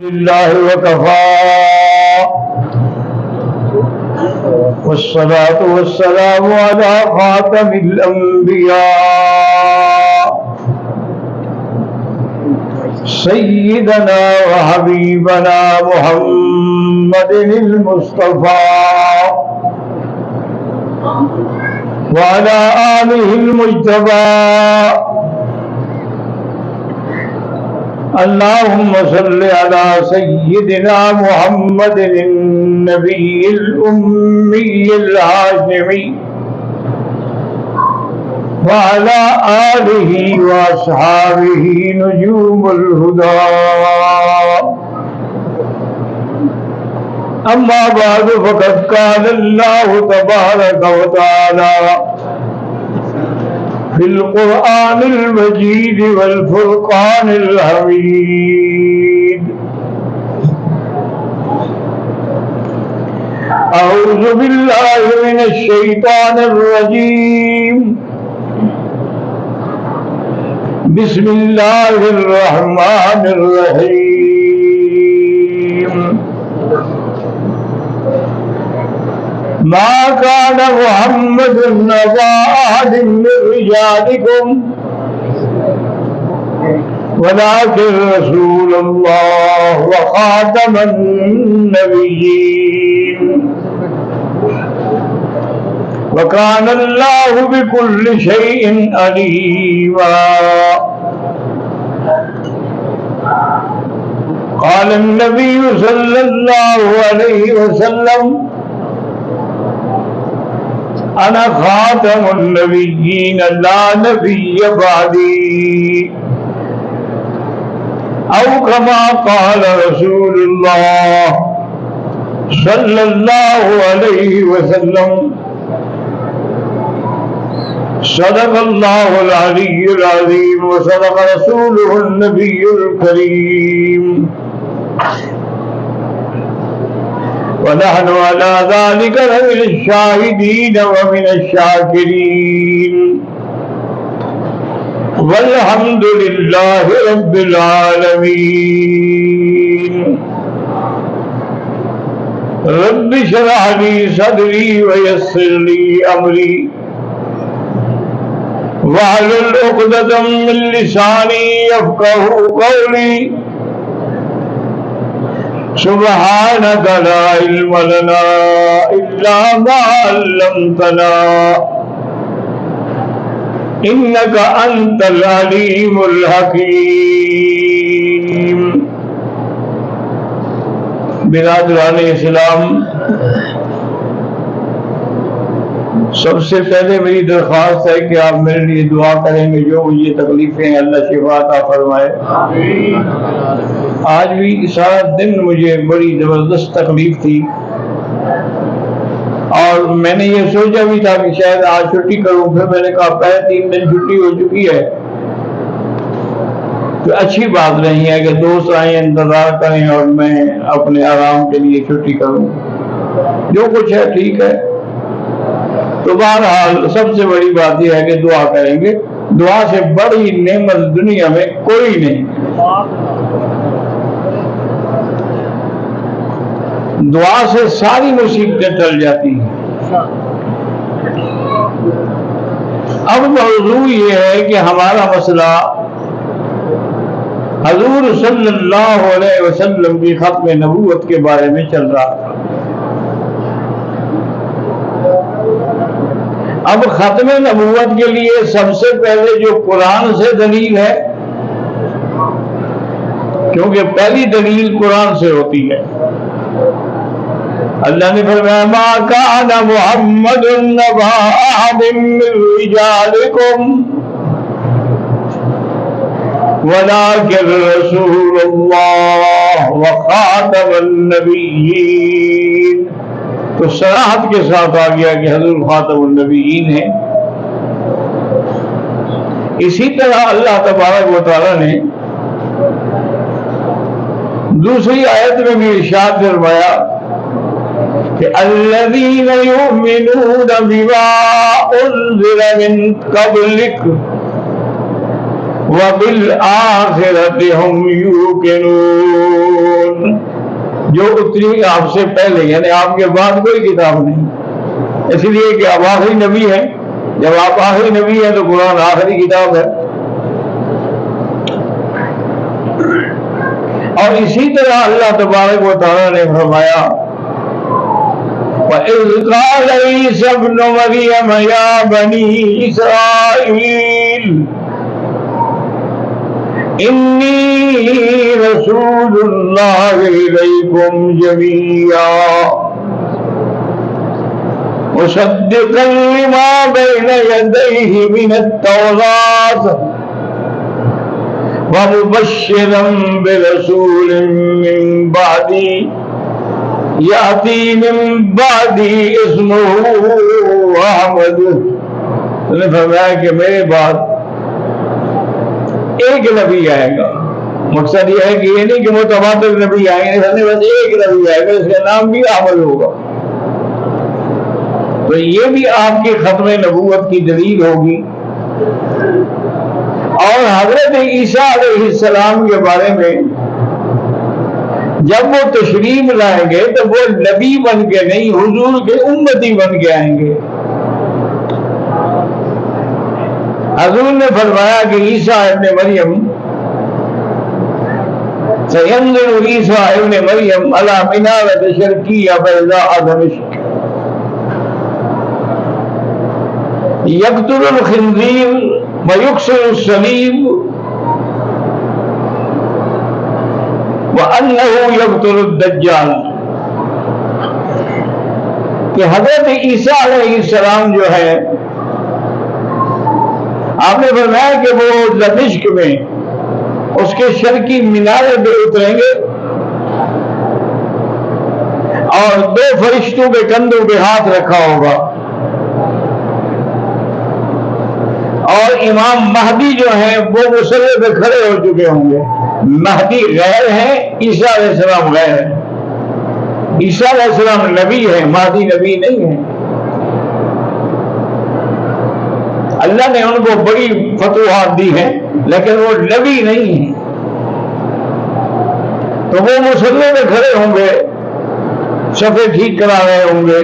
لله وكفى والصلاة والسلام على خاتم الأنبياء سيدنا وحبيبنا محمد المصطفى وعلى آله المجتبى اللهم صل على سيدنا محمد النبي الأمي الهاشمي وعلى آله وأصحابه نجوم الهدى أما بعد فقد قال الله تبارك وتعالى في القرآن المجيد والفرقان الحميد أعوذ بالله من الشيطان الرجيم بسم الله الرحمن الرحيم ما كان محمد أبا أحد من رجالكم ولكن رسول الله وخاتم النبيين وكان الله بكل شيء عليما. قال النبي صلى الله عليه وسلم أنا خاتم النبيين لا نبي بعدي أو كما قال رسول الله صلى الله عليه وسلم. صدق الله العلي العظيم وصدق رسوله النبي الكريم ونحن على ذلك لمن الشاهدين ومن الشاكرين والحمد لله رب العالمين. رب اشرح لي صدري ويسر لي أمري واحلل عقدة من لساني يفقهوا قولي. سبحانك لا علم لنا إلا ما علمتنا إنك أنت العليم الحكيم. برادران اسلام، سب سے پہلے میری درخواست ہے کہ آپ میرے لیے دعا کریں گے. جو مجھے تکلیفیں ہیں اللہ شفا عطا فرمائے. آج بھی سارا دن مجھے بڑی زبردست تکلیف تھی اور میں نے یہ سوچا بھی تھا کہ شاید آج چھٹی کروں. پھر میں نے کہا پہلے 3 دن چھٹی ہو چکی ہے تو اچھی بات نہیں ہے کہ دوست آئیں انتظار کریں اور میں اپنے آرام کے لیے چھٹی کروں. جو کچھ ہے ٹھیک ہے. تو بہرحال سب سے بڑی بات یہ ہے کہ دعا کریں گے. دعا سے بڑی نعمت دنیا میں کوئی نہیں. دعا سے ساری مصیبتیں ٹل جاتی ہیں. اب موضوع یہ ہے کہ ہمارا مسئلہ حضور صلی اللہ علیہ وسلم کی ختم نبوت کے بارے میں چل رہا تھا. اب ختم نبوت کے لیے سب سے پہلے جو قرآن سے دلیل ہے، کیونکہ پہلی دلیل قرآن سے ہوتی ہے. اللہ نے فرمایا ما کان محمد ابا احد من رجالکم ولکن رسول اللہ وخاتم النبیین. تو صراحت کے ساتھ آ گیا کہ حضور خاتم النبیین ہیں. اسی طرح اللہ تبارک و تعالی نے دوسری آیت میں بھی ارشاد فرمایا کہ الذین یؤمنون بما انزل من قبلک وبالآخرة هم یوقنون. جو اتری آپ سے پہلے، یعنی آپ کے بعد کوئی کتاب نہیں، اس لیے کہ آپ آخری نبی ہیں۔ جب آپ آخری نبی ہیں تو قرآن آخری کتاب ہے۔ اور اسی طرح اللہ تبارک و تعالیٰ نے فرمایا وَإِذْ قَالَ عِيسَى ابْنُ مَرْيَمَ يَا بَنِي إِسْرَائِيلَ إِنِّي رَسُولُ اللَّهِ إِلَيْكُمْ جَمِيعًا مُصَدِّقًا لِمَا بَيْنَ يَدَيْهِ مِنَ التَّوْرَاةِ وَمُبَشِّرًا بِرَسُولٍ مِّن بَعْدِي یاتی من بعدی اسمہ احمد۔ تو نے فرمایا کہ میرے بعد ایک نبی آئے گا۔ مقصد یہ ہے کہ یہ نہیں کہ متواتر نبی آئیں گے، بس ایک نبی آئے گا، اس کا نام بھی احمد ہوگا۔ تو یہ بھی آپ کی ختم نبوت کی دلیل ہوگی۔ اور حضرت عیسیٰ علیہ السلام کے بارے میں جب وہ تشریف لائیں گے تو وہ نبی بن کے نہیں، حضور کے امتی بن کے آئیں گے۔ حضور نے فرمایا کہ عیسیٰ ابن مریم سینزل عیسیٰ ابن مریم علی منارۃ شرقیہ بیضاء دمشق یقتل الخنزیر ویکسر الصلیب وَأَنَّهُ يَقْتُلُ الدَّجَّالَ، کہ حضرت عیسیٰ علیہ السلام جو ہے، آپ نے فرمایا کہ وہ دمشق میں اس کے شرقی مینارے پہ اتریں گے اور دو فرشتوں کے کندھوں پہ ہاتھ رکھا ہوگا، اور امام مہدی جو ہیں وہ مصلی پہ کھڑے ہو چکے ہوں گے۔ مہدی غیر ہے، عیسیٰ علیہ السلام غیر ہے۔ عیسیٰ علیہ السلام نبی ہے، مہدی نبی نہیں ہے۔ اللہ نے ان کو بڑی فتوحات دی ہیں لیکن وہ نبی نہیں ہیں۔ تو وہ مصلی میں کھڑے ہوں گے، صفے ٹھیک کرا رہے ہوں گے۔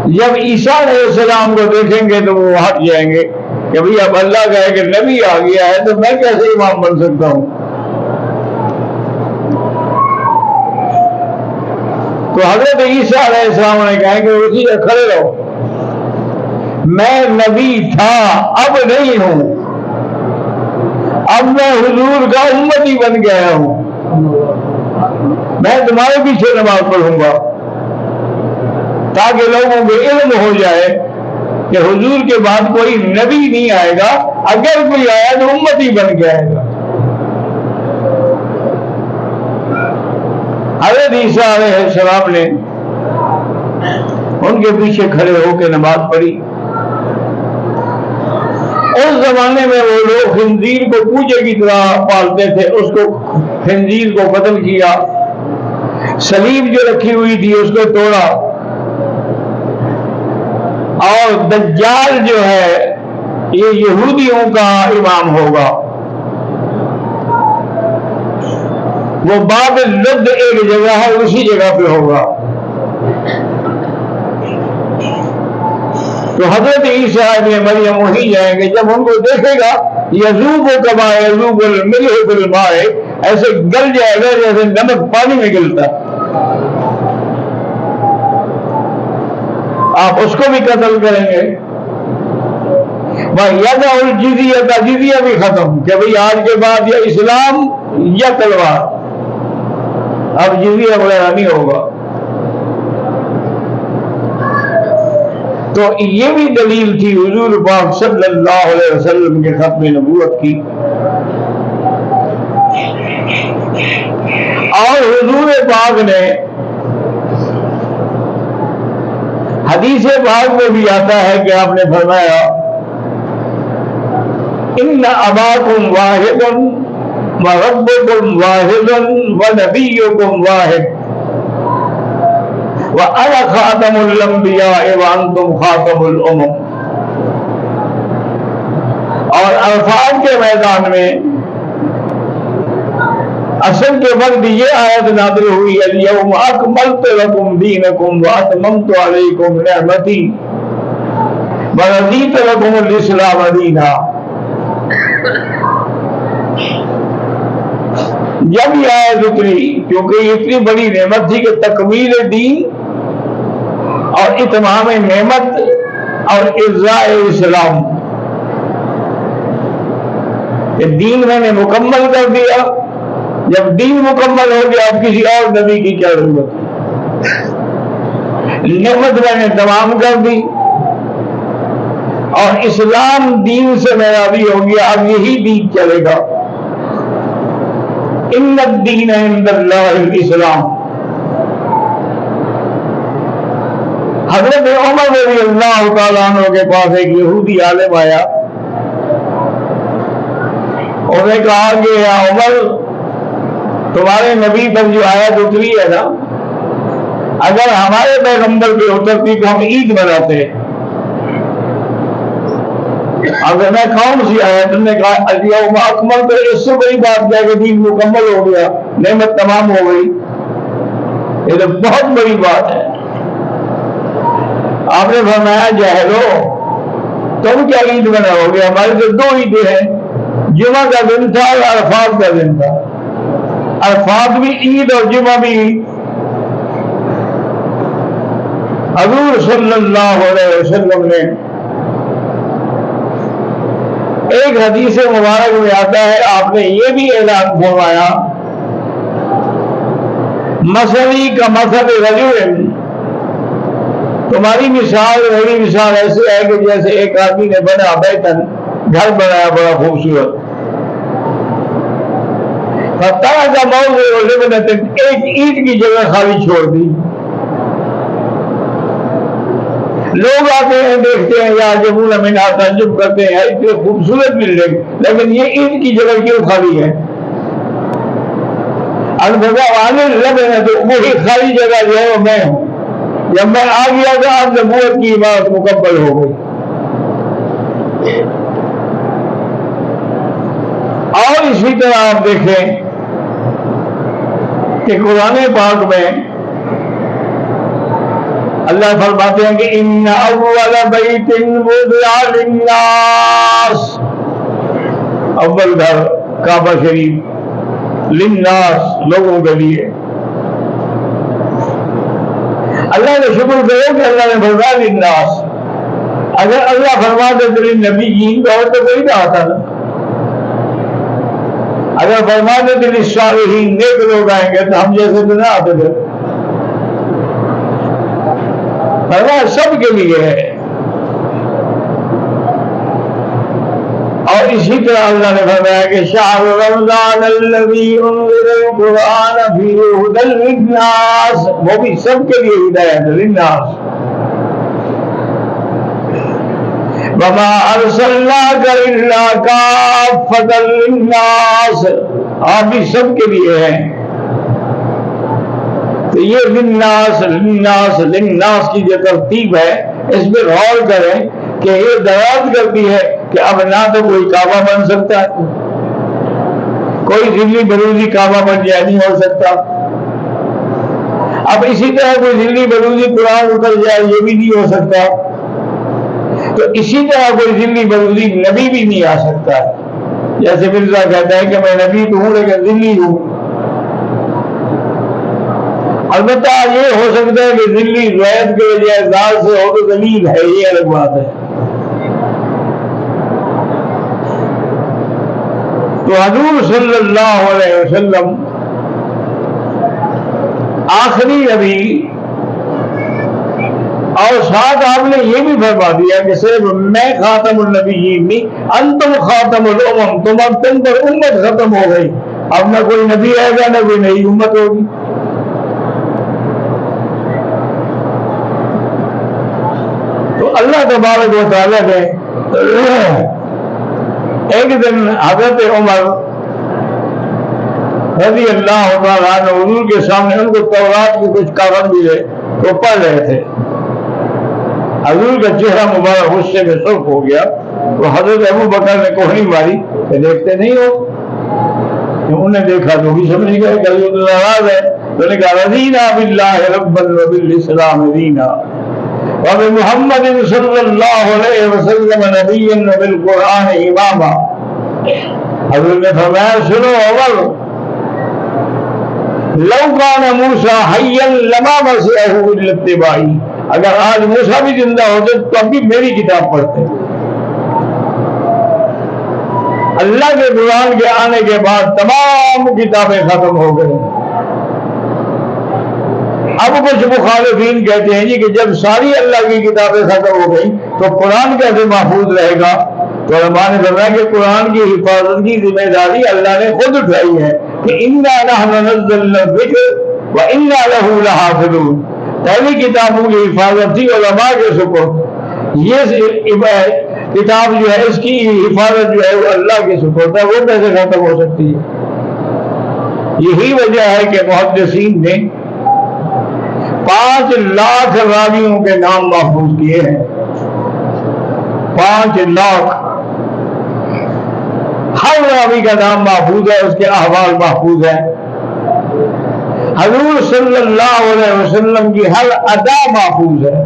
جب عیسیٰ علیہ السلام کو دیکھیں گے تو وہ ہٹ جائیں گے کہ بھئی اب اللہ کہے کہ نبی آ گیا ہے تو میں کیسے امام بن سکتا ہوں۔ تو حضرت عیسیٰ علیہ السلام نے کہا کہ اسی سے کھڑے رہو، میں نبی تھا اب نہیں ہوں، اب میں حضور کا امتی بن گیا ہوں، میں تمہارے پیچھے نماز پڑھوں گا تاکہ لوگوں کو علم ہو جائے کہ حضور کے بعد کوئی نبی نہیں آئے گا، اگر کوئی آیا تو امتی بن کے آئے گا۔ حضرت عیسیٰ علیہ السلام نے ان کے پیچھے کھڑے ہو کے نماز پڑھی۔ اس زمانے میں وہ لوگ خنزیر کو پوجے کی طرح پالتے تھے، اس کو خنزیر کو قتل کیا، صلیب جو رکھی ہوئی تھی اس کو توڑا، اور دجال جو ہے یہ یہودیوں کا امام ہوگا، وہ باب اللد ایک جگہ ہے اسی جگہ پہ ہوگا۔ تو حضرت عیسیٰ ابن مریم وہی جائیں گے، جب ان کو دیکھے گا یذوب کما یذوب الملح فی الماء، ایسے گل جائے گا جیسے نمک پانی میں گلتا، آپ اس کو بھی قتل کریں گے۔ وَيَدَعُ الْجِزِيَّةَ، جزیہ بھی ختم کہ بھئی آج کے بعد یا اسلام یا تلوار، اب جزیہ وغیرہ نہیں ہوگا۔ تو یہ بھی دلیل تھی حضور پاک صلی اللہ علیہ وسلم کے ختم نبوت کی۔ اور حضور پاک نے حدیث پاک میں بھی آتا ہے کہ آپ نے فرمایا ان اباکم واحد وربکم واحد ونبیکم واحد وانا خاتم الانبیاء وانتم خاتم الامم۔ اور عرفات کے میدان میں اصل کے وقت یہ آیت نازل ہوئی الیوم اکملت لکم دینکم واتممت علیکم نعمتی ورضیت لکم الاسلام دینا. جب یہ آیت اتری کیونکہ یہ اتنی بڑی نعمت تھی کہ تکمیل دین اور اتمام نعمت اور ارضاء اسلام، کہ دین میں نے مکمل کر دیا. جب دین مکمل ہو گیا اب کسی اور نبی کی کیا ضرورت؟ نعمت میں نے تمام کر دی اور اسلام دین سے میرا بھی ہو گیا. اب یہی دین چلے گا. ان الدین عند اللہ الاسلام. حضرت عمر رضی اللہ تعالیٰ عنہ کے پاس ایک یہودی عالم آیا. انہوں نے کہا کہ یا عمر، تمہارے نبی پر جو آیت اتری ہے نا، اگر ہمارے پیغمبر پہ اترتی تو ہم عید مناتے. اگر میں کون سی آیت؟ نے کہا الیوم اکملت. تو اس سے بڑی بات کیا کہ دین مکمل ہو گیا، نعمت تمام ہو گئی. یہ تو بہت بڑی بات ہے. آپ نے فرمایا جاہلو، تم کیا عید مناؤ گے؟ ہمارے تو دو عیدیں ہیں، جمعہ کا دن تھا اور عرفات کا دن تھا. عرفات بھی عید اور جمعہ بھی عید. حضور صلی اللہ علیہ وسلم نے ایک حدیث مبارک میں آتا ہے، آپ نے یہ بھی اعلان فرمایا مثلی کا مثل رجل، تمہاری مثال میری مثال ایسے ہے کہ جیسے ایک آدمی نے بنا بیتن، گھر بنایا بڑا خوبصورت، فتح کا موضوع ایک اینٹ کی جگہ خالی چھوڑ دی. لوگ آتے ہیں دیکھتے ہیں یا جمون امین تعجب کرتے ہیں اتنے خوبصورت بلڈنگ، لیکن یہ اینٹ کی جگہ کیوں خالی ہے؟ البتہ آنے لگے ہیں تو وہی خالی جگہ جو ہے وہ میں ہوں. جب میں آ گیا تھا اب نبوت کی عبادت مکمل ہو گئی. اور اسی طرح آپ دیکھیں کہ قرآن پاک میں اللہ فرماتے ہیں کہ ان اول بیت وضع للناس، اول گھر کعبہ شریف، للناس لوگوں کے لیے. اللہ نے شکر کرو کہ اللہ نے فرمایا للناس. اگر اللہ فرماتے تو نبی جین کا تو کوئی نہ آتا نا. اگر فرماتے تو للصالحین نیک لوگ آئیں گے تو ہم جیسے تو نہ آتے تھے. فرمایا سب کے لیے ہے. اور اسی طرح اللہ نے فرمایا کہ شہر رمضان الذی انزل القرآن فیہ ھدی للناس، وہ بھی سب کے لیے ہدایت للناس. وما ارسلناک الا کافۃ للناس، آپ بھی سب کے لیے ہیں. تو یہ للناس للناس للناس کی جو ترتیب ہے اس میں غور کریں کہ یہ دعوت کرتی ہے کہ اب نہ تو کوئی کعبہ بن سکتا ہے، کوئی ذلی بروزی کعبہ بن جائے نہیں ہو سکتا. اب اسی طرح کوئی ذلی بروزی قرآن اتر جائے یہ بھی نہیں ہو سکتا. تو اسی طرح کوئی ذلی بروزی نبی بھی نہیں آ سکتا. جیسے مرزا کہتا ہے کہ میں نبی تو ہوں لیکن ذلی ہوں. البتہ یہ ہو سکتا ہے کہ ذلی روایت کے بجائے ذات سے ہو تو ذلیل ہے، یہ الگ بات ہے. تو حضور صلی اللہ علیہ وسلم آخری نبی، اور ساتھ آپ نے یہ بھی فرما دیا کہ صرف میں خاتم النبیین نہیں، انتم خاتم الامم، تم پر امت ختم ہو گئی. اب نہ کوئی نبی آئے گا نہ کوئی نئی امت ہوگی. تو اللہ تبارک و تعالیٰ نے ایک دن حضرت عمر رضی اللہ تعالیٰ عنہ حضور کے سامنے، ان کو تورات کے کچھ کاغذ ملے تو پڑھ رہے تھے. حضور کا چہرہ مبارک غصے میں سرخ ہو گیا. تو حضرت ابو بکر نے کوہنی ماری کہ دیکھتے نہیں ہو انہیں دیکھا تو بھی سمجھ گئے کہ حضور ناراض ہے، تو نے کہا رضینا باللہ ربا وبالاسلام دینا وبمحمد صلی اللہ علیہ وسلم نبیا وبالقرآن اماما۔ حضور نے فرمایا سنو عمر، لو کان موسیٰ حیا لما مسعہ الا اتباعی، اگر آج موسیٰ بھی زندہ ہوتے تو اب بھی میری کتاب پڑھتے۔ اللہ کے قرآن کے آنے کے بعد تمام کتابیں ختم ہو گئی۔ اب کچھ مخالفین کہتے ہیں جی کہ جب ساری اللہ کی کتابیں ختم ہو گئی تو قرآن کیسے محفوظ رہے گا؟ تو علماء نے فرمایا کہ قرآن کی حفاظت کی ذمہ داری اللہ نے خود اٹھائی ہے کہ اِنَّا نَحْنُ نَزَّلْنَا الذِّكْرَ وَإِنَّا لَهُ لَحَافِظُونَ۔ پہلی کتابوں کی حفاظت تھی علماء کے سپرد، یہ کتاب جو ہے اس کی حفاظت جو ہے وہ اللہ کے سپرد ہے، وہ کیسے ختم ہو سکتی ہے؟ یہی وجہ ہے کہ محدثین نے 5 لاکھ راویوں کے نام محفوظ کیے ہیں۔ 5 لاکھ، ہر راوی کا نام محفوظ ہے، اس کے احوال محفوظ ہیں۔ حضور صلی اللہ علیہ وسلم کی ہر ادا محفوظ ہے،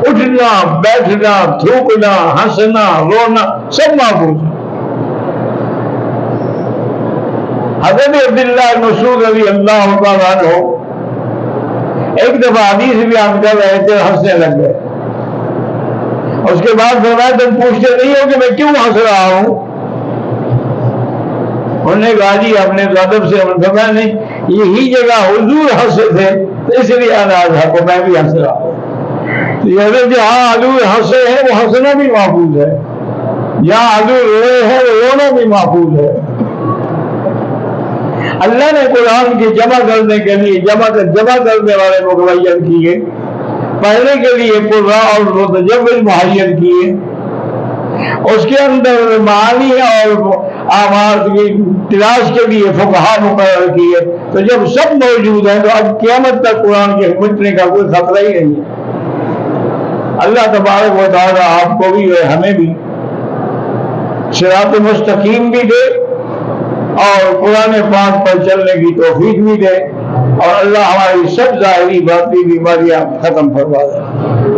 اٹھنا بیٹھنا تھوکنا ہنسنا رونا سب محفوظ ہے۔ حضرت عبداللہ بن مسعود رضی اللہ تعالیٰ عنہ ایک دفعہ حدیث بیان کر رہے تھے، ہنسنے لگ گئے۔ اس کے بعد فرمایا تم پوچھتے نہیں ہو کہ میں کیوں ہنس رہا ہوں؟ انہوں نے کہا جی اپنے ادب سے فرمایا نہیں، یہی جگہ حضور ہنسے تھے تو اس لیے انداز ہے کو میں بھی ہنس رہا ہوں۔ حضرت جہاں حضور ہنسے ہیں وہ ہنسنا بھی محفوظ ہے، جہاں حضور روئے ہیں وہ رونا بھی محفوظ ہے۔ اللہ نے قرآن کی جمع کرنے کے لیے جمع کرنے والے متعین کیے، پڑھنے کے لیے قراء اور متجول مہیا کیے، اس کے اندر معانی اور آواز کی تلاش کے لیے فقہا مقرر کیے۔ تو جب سب موجود ہیں تو اب قیامت تک قرآن کے مٹنے کا کوئی خطرہ ہی نہیں ہے۔ اللہ تبارک و تعالیٰ آپ کو بھی اور ہمیں بھی صراط مستقیم بھی دے اور قرآن پاک پر چلنے کی توفیق بھی دے، اور اللہ ہماری سب ظاہری باطنی بیماریاں ختم فرما دے۔